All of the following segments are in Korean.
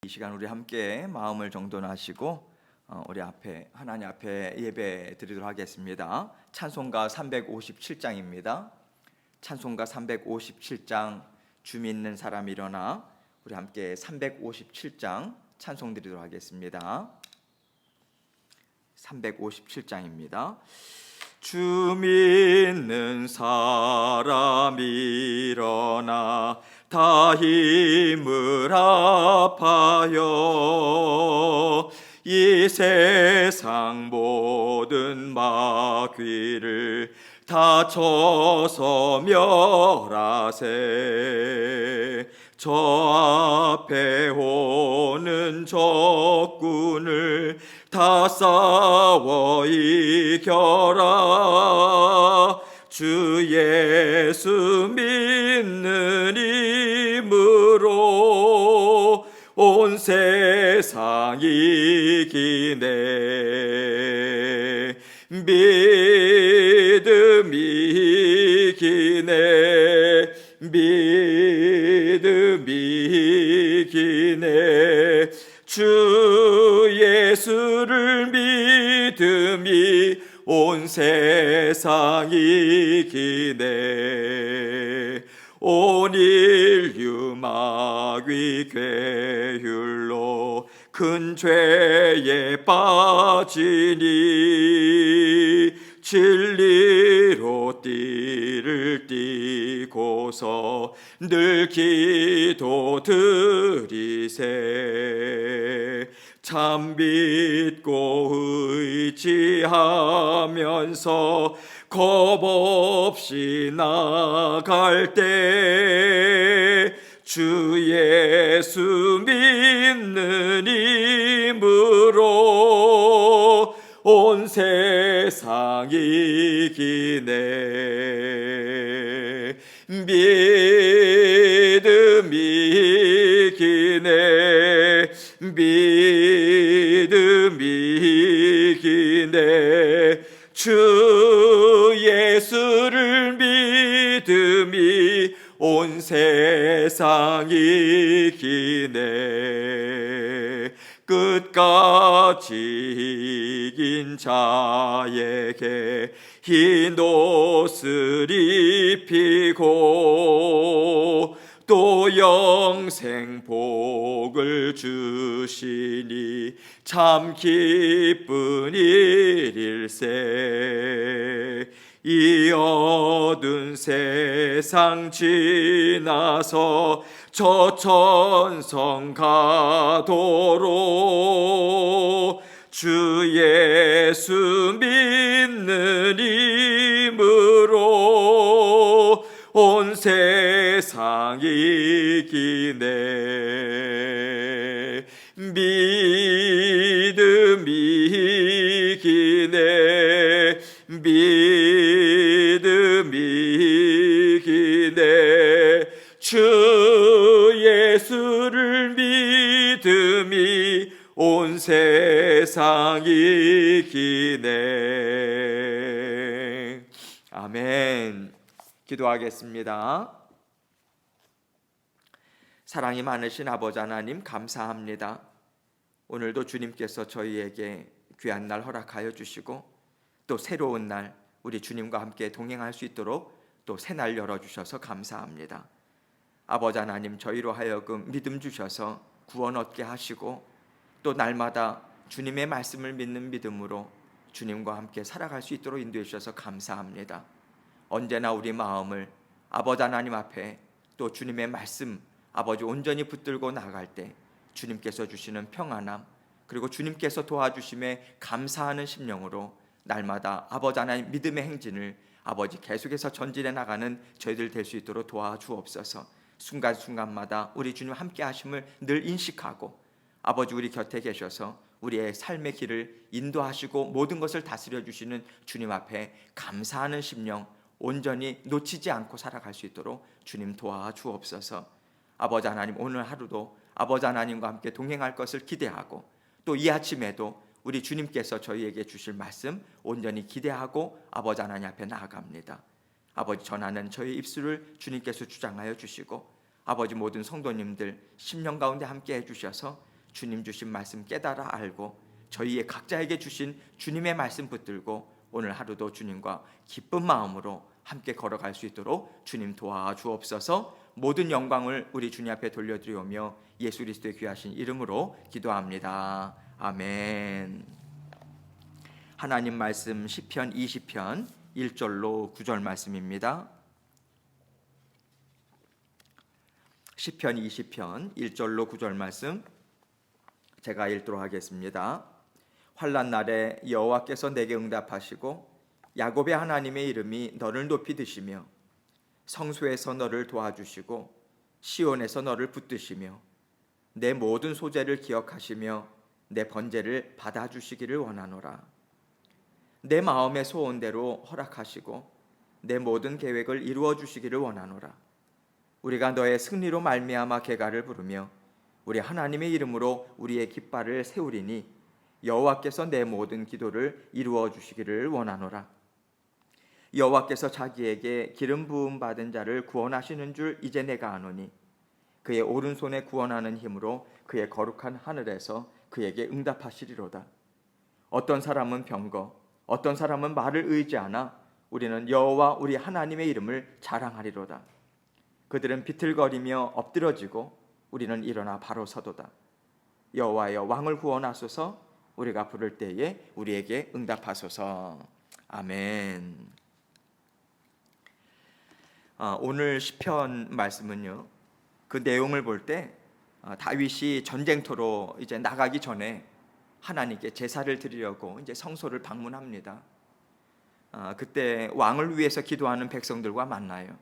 이 시간 우리 함께 마음을 정돈하시고 우리 앞에 하나님 앞에 예배 드리도록 하겠습니다. 찬송가 357장입니다. 찬송가 357장 주 믿는 사람 일어나 우리 함께 357장 찬송 드리도록 하겠습니다. 357장입니다. 주 믿는 사람 일어나 다 힘을 합하여 이 세상 모든 마귀를 다 쳐서 멸하세. 저 앞에 오는 적군을 다 싸워 이겨라. 주 예수 믿는 힘으로 온 세상 이기네. 믿음이 이기네. 믿음이 이기네. 주 예수를 믿음이 온 세상 이기네. 온 인류 마귀 괴율로 큰 죄에 빠지니 진리로 띠를 띠고서 늘 기도 드리세. 참 믿고 의지하면서 겁없이 나갈 때 주 예수 믿는 힘으로 온 세상 이기네. 믿음이 이기네. 믿음이 이기네. 주 예수를 믿음이 온 세상 이기네. 끝까지 이긴 자에게 흰 옷을 입히고 또 영생 복을 주시니 참 기쁜 일일세. 이 어두운 세상 지나서 저 천성 가도록 주 예수 믿는 힘으로 온 세상 이기네. 믿음이 이기네. 믿음이 이기네. 주 예수를 믿음이 온 세상 이기네. 아멘. 기도하겠습니다. 사랑이 많으신 아버지 하나님 감사합니다. 오늘도 주님께서 저희에게 귀한 날 허락하여 주시고 또 새로운 날 우리 주님과 함께 동행할 수 있도록 또 새 날 열어주셔서 감사합니다. 아버지 하나님 저희로 하여금 믿음 주셔서 구원 얻게 하시고 또 날마다 주님의 말씀을 믿는 믿음으로 주님과 함께 살아갈 수 있도록 인도해 주셔서 감사합니다. 언제나 우리 마음을 아버지 하나님 앞에 또 주님의 말씀 아버지 온전히 붙들고 나갈 때 주님께서 주시는 평안함 그리고 주님께서 도와주심에 감사하는 심령으로 날마다 아버지 하나님 믿음의 행진을 아버지 계속해서 전진해 나가는 저희들 될 수 있도록 도와주옵소서. 순간순간마다 우리 주님 함께 하심을 늘 인식하고 아버지 우리 곁에 계셔서 우리의 삶의 길을 인도하시고 모든 것을 다스려 주시는 주님 앞에 감사하는 심령 온전히 놓치지 않고 살아갈 수 있도록 주님 도와주옵소서. 아버지 하나님 오늘 하루도 아버지 하나님과 함께 동행할 것을 기대하고 또 이 아침에도 우리 주님께서 저희에게 주실 말씀 온전히 기대하고 아버지 하나님 앞에 나아갑니다. 아버지 전하는 저희 입술을 주님께서 주장하여 주시고 아버지 모든 성도님들 심령 가운데 함께 해주셔서 주님 주신 말씀 깨달아 알고 저희의 각자에게 주신 주님의 말씀 붙들고 오늘 하루도 주님과 기쁜 마음으로 함께 걸어갈 수 있도록 주님 도와주옵소서. 모든 영광을 우리 주님 앞에 돌려드리오며 예수 그리스도의 귀하신 이름으로 기도합니다. 아멘. 하나님 말씀 시편 20편 1절로 9절 말씀입니다. 시편 20편 1절로 9절 말씀 제가 읽도록 하겠습니다. 환난 날에 여호와께서 내게 응답하시고 야곱의 하나님의 이름이 너를 높이 드시며 성소에서 너를 도와주시고 시온에서 너를 붙드시며 내 모든 소재를 기억하시며 내 번제를 받아주시기를 원하노라. 내 마음의 소원대로 허락하시고 내 모든 계획을 이루어 주시기를 원하노라. 우리가 너의 승리로 말미암아 계가를 부르며 우리 하나님의 이름으로 우리의 깃발을 세우리니 여호와께서 내 모든 기도를 이루어 주시기를 원하노라. 여호와께서 자기에게 기름 부음 받은 자를 구원하시는 줄 이제 내가 아노니 그의 오른손에 구원하는 힘으로 그의 거룩한 하늘에서 그에게 응답하시리로다. 어떤 사람은 병거, 어떤 사람은 말을 의지하나 우리는 여호와 우리 하나님의 이름을 자랑하리로다. 그들은 비틀거리며 엎드러지고 우리는 일어나 바로 서도다. 여호와여 왕을 구원하소서. 우리가 부를 때에 우리에게 응답하소서. 아멘. 오늘 시편 말씀은요, 그 내용을 볼 때 다윗이 전쟁터로 이제 나가기 전에 하나님께 제사를 드리려고 이제 성소를 방문합니다. 그때 왕을 위해서 기도하는 백성들과 만나요.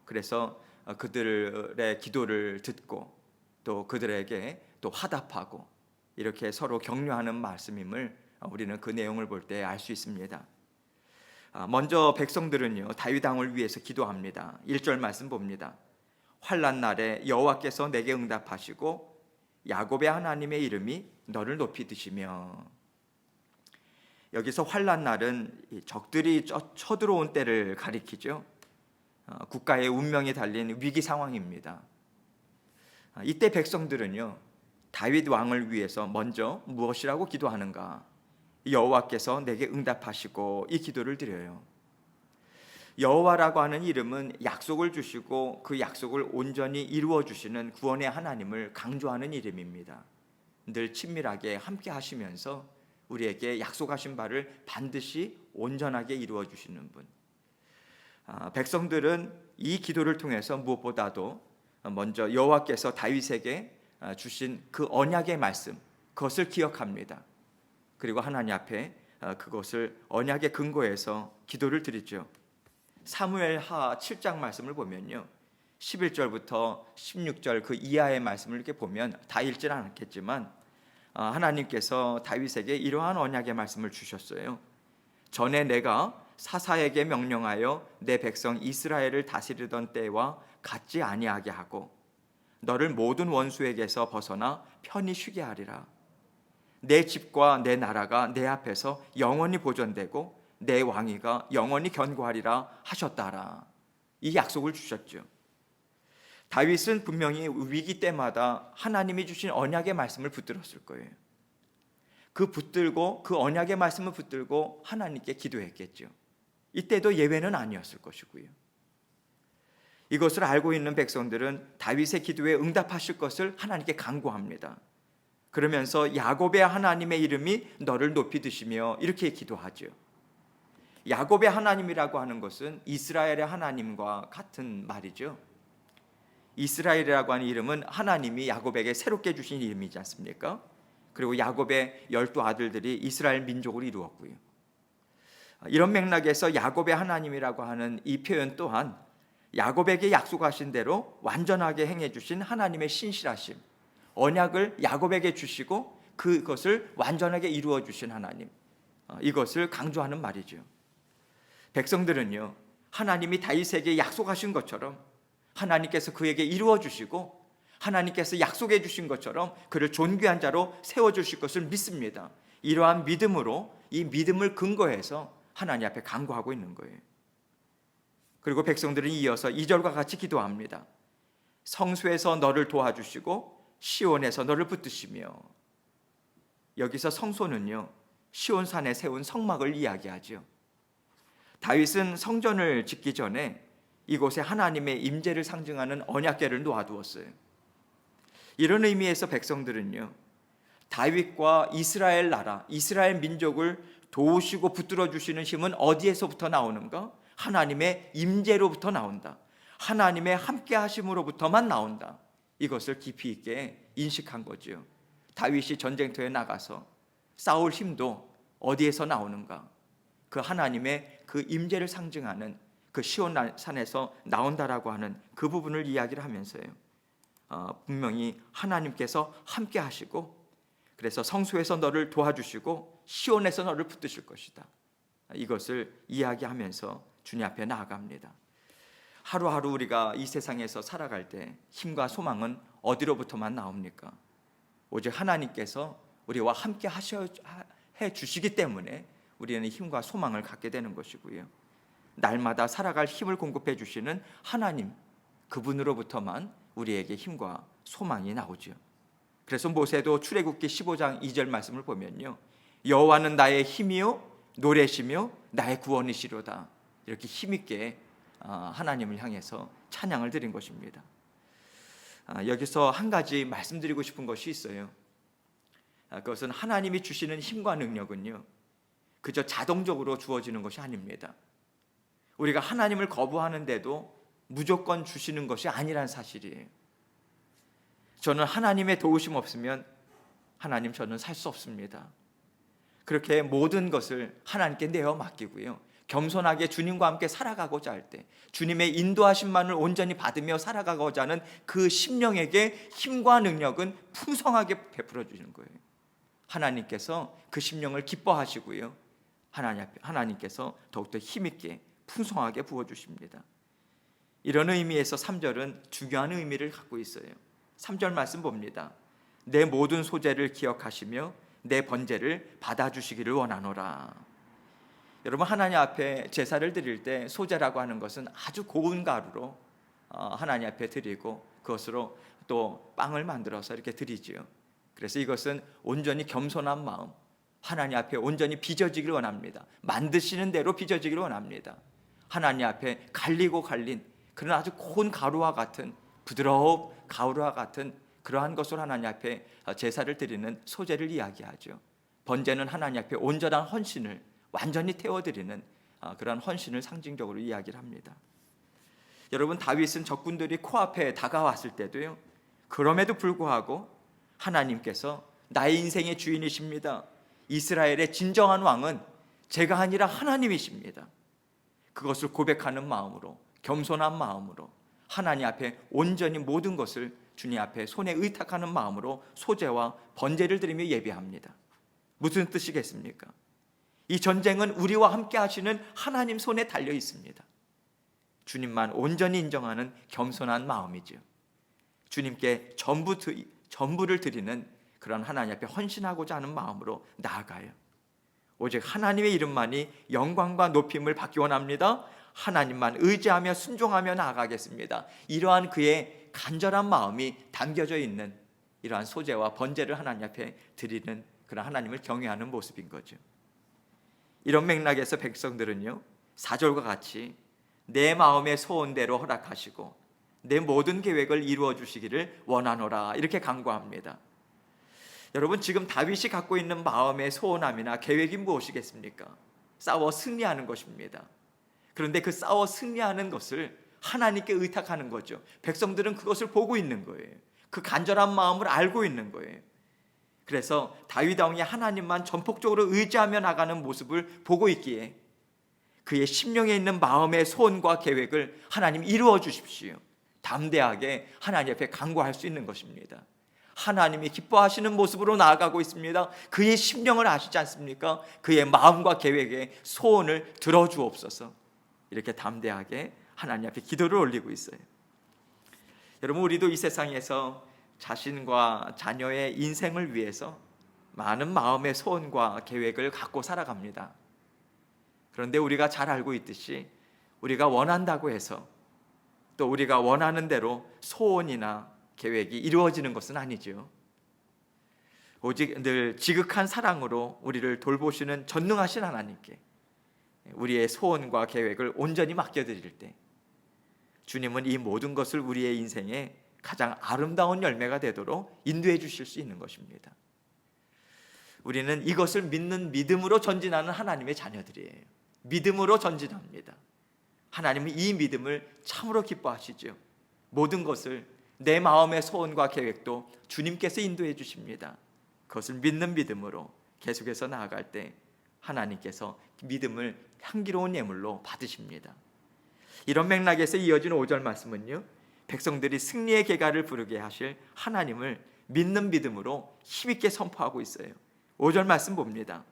그래서 그들의 기도를 듣고 또 그들에게 또 화답하고 이렇게 서로 격려하는 말씀임을 우리는 그 내용을 볼 때 알 수 있습니다. 먼저 백성들은요 다윗 왕을 위해서 기도합니다. 1절 말씀 봅니다. 환난 날에 여호와께서 내게 응답하시고 야곱의 하나님의 이름이 너를 높이 드시며. 여기서 환난 날은 적들이 쳐들어온 때를 가리키죠. 국가의 운명이 달린 위기 상황입니다. 이때 백성들은요 다윗 왕을 위해서 먼저 무엇이라고 기도하는가? 여호와께서 내게 응답하시고 이 기도를 드려요. 여호와라고 하는 이름은 약속을 주시고 그 약속을 온전히 이루어 주시는 구원의 하나님을 강조하는 이름입니다. 늘 친밀하게 함께 하시면서 우리에게 약속하신 바를 반드시 온전하게 이루어 주시는 분. 백성들은 이 기도를 통해서 무엇보다도 먼저 여호와께서 다윗에게 주신 그 언약의 말씀, 그것을 기억합니다. 그리고 하나님 앞에 그것을 언약의 근거에서 기도를 드리죠. 사무엘하 7장 말씀을 보면요 11절부터 16절 그 이하의 말씀을 이렇게 보면 다 읽지는 않겠지만 하나님께서 다윗에게 이러한 언약의 말씀을 주셨어요. 전에 내가 사사에게 명령하여 내 백성 이스라엘을 다스리던 때와 같지 아니하게 하고 너를 모든 원수에게서 벗어나 편히 쉬게 하리라. 내 집과 내 나라가 내 앞에서 영원히 보존되고 내 왕위가 영원히 견고하리라 하셨다라. 이 약속을 주셨죠. 다윗은 분명히 위기 때마다 하나님이 주신 언약의 말씀을 붙들었을 거예요. 그 붙들고 그 언약의 말씀을 붙들고 하나님께 기도했겠죠. 이때도 예외는 아니었을 것이고요. 이것을 알고 있는 백성들은 다윗의 기도에 응답하실 것을 하나님께 간구합니다. 그러면서 야곱의 하나님의 이름이 너를 높이 드시며 이렇게 기도하죠. 야곱의 하나님이라고 하는 것은 이스라엘의 하나님과 같은 말이죠. 이스라엘이라고 하는 이름은 하나님이 야곱에게 새롭게 주신 이름이지 않습니까? 그리고 야곱의 12 아들들이 이스라엘 민족을 이루었고요. 이런 맥락에서 야곱의 하나님이라고 하는 이 표현 또한 야곱에게 약속하신 대로 완전하게 행해 주신 하나님의 신실하심, 언약을 야곱에게 주시고 그것을 완전하게 이루어 주신 하나님, 이것을 강조하는 말이죠. 백성들은요 하나님이 다윗에게 약속하신 것처럼 하나님께서 그에게 이루어 주시고 하나님께서 약속해 주신 것처럼 그를 존귀한 자로 세워 주실 것을 믿습니다. 이러한 믿음으로 이 믿음을 근거해서 하나님 앞에 간구하고 있는 거예요. 그리고 백성들은 이어서 2절과 같이 기도합니다. 성소에서 너를 도와주시고 시온에서 너를 붙드시며. 여기서 성소는요, 시온산에 세운 성막을 이야기하죠. 다윗은 성전을 짓기 전에 이곳에 하나님의 임재를 상징하는 언약궤를 놓아두었어요. 이런 의미에서 백성들은요, 다윗과 이스라엘 나라, 이스라엘 민족을 도우시고 붙들어 주시는 힘은 어디에서부터 나오는가? 하나님의 임재로부터 나온다. 하나님의 함께 하심으로부터만 나온다. 이것을 깊이 있게 인식한 거죠. 다윗이 전쟁터에 나가서 싸울 힘도 어디에서 나오는가? 그 하나님의 그 임재를 상징하는 그 시온산에서 나온다라고 하는 그 부분을 이야기를 하면서요, 분명히 하나님께서 함께 하시고, 그래서 성소에서 너를 도와주시고 시온에서 너를 붙드실 것이다. 이것을 이야기하면서 주님 앞에 나아갑니다. 하루하루 우리가 이 세상에서 살아갈 때 힘과 소망은 어디로부터만 나옵니까? 오직 하나님께서 우리와 함께 해 주시기 때문에 우리는 힘과 소망을 갖게 되는 것이고요, 날마다 살아갈 힘을 공급해 주시는 하나님, 그분으로부터만 우리에게 힘과 소망이 나오죠. 그래서 모세도 출애굽기 15장 2절 말씀을 보면요, 여호와는 나의 힘이요 노래시며 나의 구원이시로다. 이렇게 힘있게 하나님을 향해서 찬양을 드린 것입니다. 여기서 한 가지 말씀드리고 싶은 것이 있어요. 그것은 하나님이 주시는 힘과 능력은요, 그저 자동적으로 주어지는 것이 아닙니다. 우리가 하나님을 거부하는데도 무조건 주시는 것이 아니란 사실이에요. 저는 하나님의 도우심 없으면 하나님, 저는 살 수 없습니다. 그렇게 모든 것을 하나님께 내어 맡기고요, 겸손하게 주님과 함께 살아가고자 할 때 주님의 인도하심만을 온전히 받으며 살아가고자 하는 그 심령에게 힘과 능력은 풍성하게 베풀어 주시는 거예요. 하나님께서 그 심령을 기뻐하시고요, 하나님께서 더욱더 힘있게 풍성하게 부어주십니다. 이런 의미에서 3절은 중요한 의미를 갖고 있어요. 3절 말씀 봅니다. 내 모든 소재를 기억하시며 내 번제를 받아주시기를 원하노라. 여러분, 하나님 앞에 제사를 드릴 때 소재라고 하는 것은 아주 고운 가루로 하나님 앞에 드리고 그것으로 또 빵을 만들어서 이렇게 드리지요. 그래서 이것은 온전히 겸손한 마음, 하나님 앞에 온전히 빚어지기를 원합니다. 만드시는 대로 빚어지기를 원합니다. 하나님 앞에 갈린 그런 아주 고운 가루와 같은, 부드러운 가루와 같은 그러한 것으로 하나님 앞에 제사를 드리는 소재를 이야기하죠. 번제는 하나님 앞에 온전한 헌신을 완전히 태워드리는 그런 헌신을 상징적으로 이야기를 합니다. 여러분, 다윗은 적군들이 코앞에 다가왔을 때도요, 그럼에도 불구하고 하나님께서 나의 인생의 주인이십니다. 이스라엘의 진정한 왕은 제가 아니라 하나님이십니다. 그것을 고백하는 마음으로, 겸손한 마음으로 하나님 앞에 온전히 모든 것을 주님 앞에 손에 의탁하는 마음으로 소제와 번제를 드리며 예배합니다. 무슨 뜻이겠습니까? 이 전쟁은 우리와 함께 하시는 하나님 손에 달려 있습니다. 주님만 온전히 인정하는 겸손한 마음이죠. 주님께 전부를 드리는 그런 하나님 앞에 헌신하고자 하는 마음으로 나아가요. 오직 하나님의 이름만이 영광과 높임을 받기 원합니다. 하나님만 의지하며 순종하며 나아가겠습니다. 이러한 그의 간절한 마음이 담겨져 있는 이러한 소제와 번제를 하나님 앞에 드리는 그런 하나님을 경외하는 모습인 거죠. 이런 맥락에서 백성들은요, 4절과 같이 내 마음의 소원대로 허락하시고 내 모든 계획을 이루어 주시기를 원하노라, 이렇게 간구합니다. 여러분, 지금 다윗이 갖고 있는 마음의 소원함이나 계획이 무엇이겠습니까? 싸워 승리하는 것입니다. 그런데 그 싸워 승리하는 것을 하나님께 의탁하는 거죠. 백성들은 그것을 보고 있는 거예요. 그 간절한 마음을 알고 있는 거예요. 그래서 다윗 왕이 하나님만 전폭적으로 의지하며 나가는 모습을 보고 있기에 그의 심령에 있는 마음의 소원과 계획을 하나님 이루어 주십시오, 담대하게 하나님 앞에 간구할 수 있는 것입니다. 하나님이 기뻐하시는 모습으로 나아가고 있습니다. 그의 심령을 아시지 않습니까? 그의 마음과 계획에 소원을 들어주옵소서, 이렇게 담대하게 하나님 앞에 기도를 올리고 있어요. 여러분, 우리도 이 세상에서 자신과 자녀의 인생을 위해서 많은 마음의 소원과 계획을 갖고 살아갑니다. 그런데 우리가 잘 알고 있듯이 우리가 원한다고 해서 또 우리가 원하는 대로 소원이나 계획이 이루어지는 것은 아니죠. 오직 늘 지극한 사랑으로 우리를 돌보시는 전능하신 하나님께 우리의 소원과 계획을 온전히 맡겨드릴 때 주님은 이 모든 것을 우리의 인생에 가장 아름다운 열매가 되도록 인도해 주실 수 있는 것입니다. 우리는 이것을 믿는 믿음으로 전진하는 하나님의 자녀들이에요. 믿음으로 전진합니다. 하나님은 이 믿음을 참으로 기뻐하시죠. 모든 것을 내 마음의 소원과 계획도 주님께서 인도해 주십니다. 그것을 믿는 믿음으로 계속해서 나아갈 때 하나님께서 믿음을 향기로운 예물로 받으십니다. 이런 맥락에서 이어진 5절 말씀은요, 백성들이 승리의 계가를 부르게 하실 하나님을 믿는 믿음으로 힘있게 선포하고 있어요. 5절 말씀 봅니다.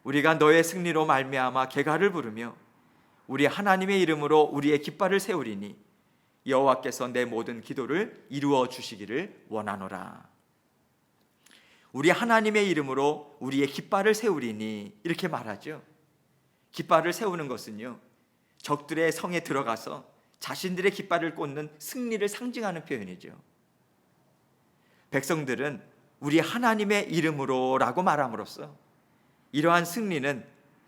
우리가 너의 승리로 말미암아 계가를 부르며 우리 하나님의 이름으로 우리의 깃발을 세우리니 여호와께서 내 모든 기도를 이루어 주시기를 원하노라. 우리 하나님의 이름으로 우리의 깃발을 세우리니 이렇게 말하죠. 깃발을 세우는 것은요, 적들의 성에 들어가서 자신들의 깃발을 꽂는 승리를 상징하는 표현이죠. 백성들은 우리 하나님의 이름으로 라고 말함으로써 이러한 승리는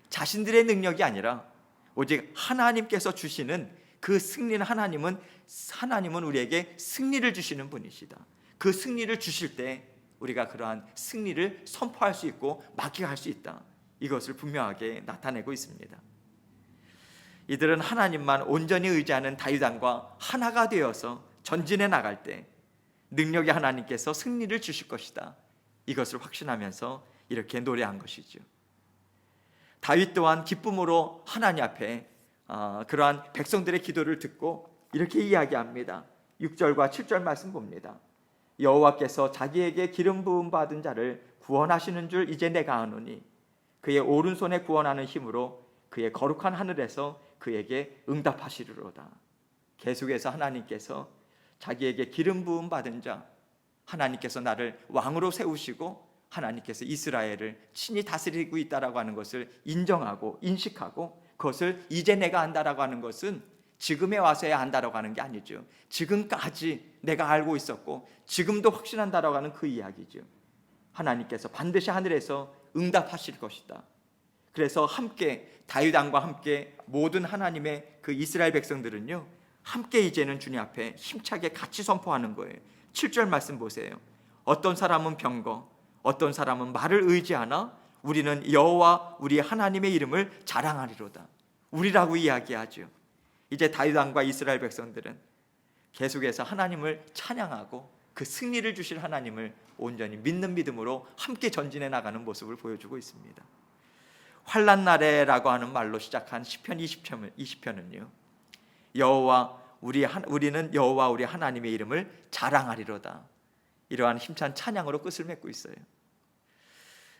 자신들의 능력이 아니라 오직 하나님께서 주시는 그 승리는 하나님은 우리에게 승리를 주시는 분이시다. 그 승리를 주실 때 우리가 그러한 승리를 선포할 수 있고 맡겨갈 수 있다. 이것을 분명하게 나타내고 있습니다. 이들은 하나님만 온전히 의지하는 다윗 왕과 하나가 되어서 전진해 나갈 때 능력의 하나님께서 승리를 주실 것이다. 이것을 확신하면서 이렇게 노래한 것이죠. 다윗 또한 기쁨으로 하나님 앞에 그러한 백성들의 기도를 듣고 이렇게 이야기합니다. 6절과 7절 말씀 봅니다. 여호와께서 자기에게 기름 부음 받은 자를 구원하시는 줄 이제 내가 아노니 그의 오른손에 구원하는 힘으로 그의 거룩한 하늘에서 그에게 응답하시리로다. 계속해서 하나님께서 자기에게 기름 부음 받은 자, 하나님께서 나를 왕으로 세우시고 하나님께서 이스라엘을 친히 다스리고 있다라고 하는 것을 인정하고 인식하고 그것을 이제 내가 안다라고 하는 것은 지금에 와서야 안다라고 하는 게 아니죠. 지금까지 내가 알고 있었고 지금도 확신한다라고 하는 그 이야기죠. 하나님께서 반드시 하늘에서 응답하실 것이다. 그래서 함께 다윗 왕과 함께 모든 하나님의 그 이스라엘 백성들은요, 함께 이제는 주님 앞에 힘차게 같이 선포하는 거예요. 7절 말씀 보세요. 어떤 사람은 병거, 어떤 사람은 말을 의지하나 우리는 여호와 우리 하나님의 이름을 자랑하리로다. 우리라고 이야기하죠. 이제 다윗 왕과 이스라엘 백성들은 계속해서 하나님을 찬양하고 그 승리를 주실 하나님을 온전히 믿는 믿음으로 함께 전진해 나가는 모습을 보여주고 있습니다. 환난 날에라고 하는 말로 시작한 시편 20편은요, 우리는 여호와 우리 하나님의 이름을 자랑하리로다. 이러한 힘찬 찬양으로 끝을 맺고 있어요.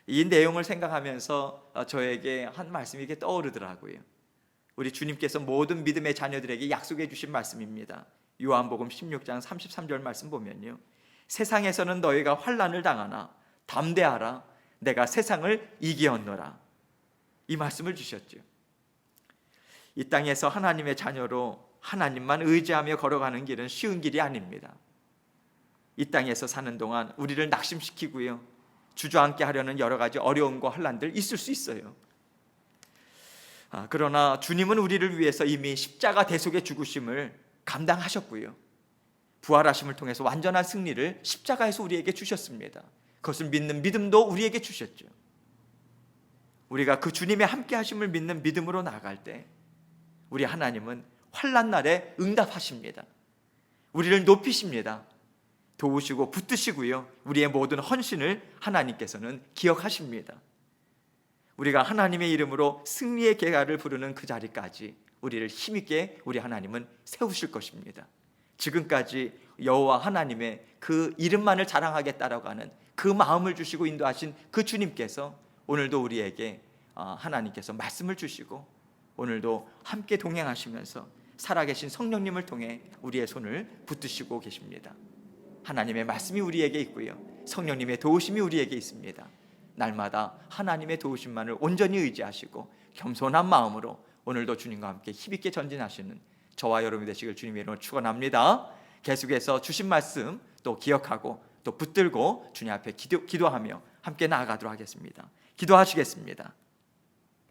이 내용을 생각하면서 저에게 한 말씀이 이렇게 떠오르더라고요. 우리 주님께서 모든 믿음의 자녀들에게 약속해 주신 말씀입니다. 요한복음 16장 33절 말씀 보면요, 세상에서는 너희가 환난을 당하나 담대하라, 내가 세상을 이기었노라. 이 말씀을 주셨죠. 이 땅에서 하나님의 자녀로 하나님만 의지하며 걸어가는 길은 쉬운 길이 아닙니다. 이 땅에서 사는 동안 우리를 낙심시키고요, 주저앉게 하려는 여러 가지 어려움과 환난들 있을 수 있어요. 그러나 주님은 우리를 위해서 이미 십자가 대속의 죽으심을 감당하셨고요, 부활하심을 통해서 완전한 승리를 십자가에서 우리에게 주셨습니다. 그것을 믿는 믿음도 우리에게 주셨죠. 우리가 그 주님의 함께 하심을 믿는 믿음으로 나아갈 때 우리 하나님은 환난 날에 응답하십니다. 우리를 높이십니다. 도우시고 붙드시고요, 우리의 모든 헌신을 하나님께서는 기억하십니다. 우리가 하나님의 이름으로 승리의 계가를 부르는 그 자리까지 우리를 힘있게 우리 하나님은 세우실 것입니다. 지금까지 여호와 하나님의 그 이름만을 자랑하겠다라고 하는 그 마음을 주시고 인도하신 그 주님께서 오늘도 우리에게 하나님께서 말씀을 주시고 오늘도 함께 동행하시면서 살아계신 성령님을 통해 우리의 손을 붙드시고 계십니다. 하나님의 말씀이 우리에게 있고요, 성령님의 도우심이 우리에게 있습니다. 날마다 하나님의 도우심만을 온전히 의지하시고 겸손한 마음으로 오늘도 주님과 함께 힘있게 전진하시는 저와 여러분이 되시길 주님의 이름으로 축원합니다. 계속해서 주신 말씀 또 기억하고 또 붙들고 주님 앞에 기도하며 함께 나아가도록 하겠습니다. 기도하시겠습니다.